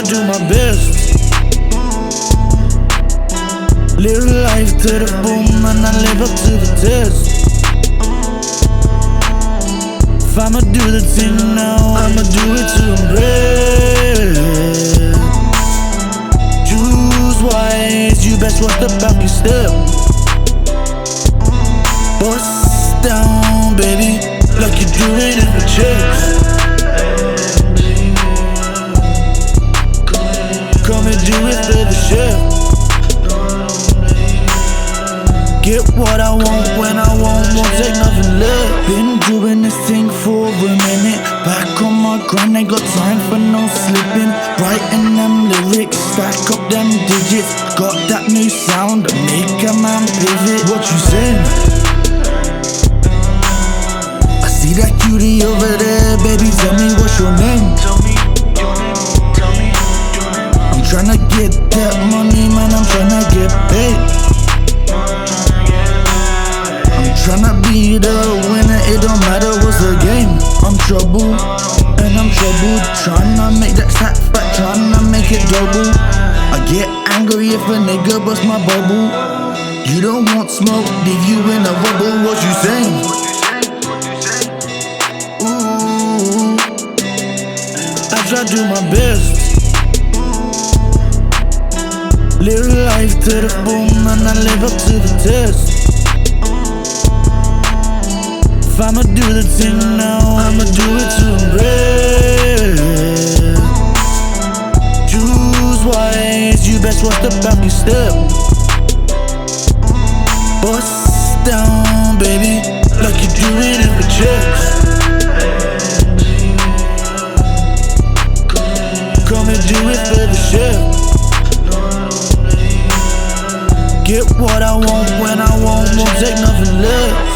do my best. Live life to the boom and I live up to the test. If I'ma do the thing now, I'ma do it to impress. Choose wise, you best watch the back you step. Bust down, baby, like you do it in the checks. Come and do it for the chef. Get what I want when I want, won't take nothing less. Been doing this thing for a minute. Back on my grind, ain't got time for no slipping. Writing them lyrics, stack up them digits. Got that new sound that make a man pivot. What you saying? I see that cutie over there, baby, tell me what's your name. I'm tryna get that money, man, I'm tryna get paid. Tryna be the winner, it don't matter what's the game. I'm trouble, and I'm troubled. Tryna make that sack back, tryna make it double. I get angry if a nigga bust my bubble. You don't want smoke, leave you in a bubble. What you saying? Ooh, I try to do my best. Live life to the boom and I live up to the test. If I'ma do the thing now, I'ma do it to impress. Choose wise, you best watch the back you step. Bust down, baby, like you do it in the checks. Come and do it for the chef. Get what I want when I want, won't take nothing less.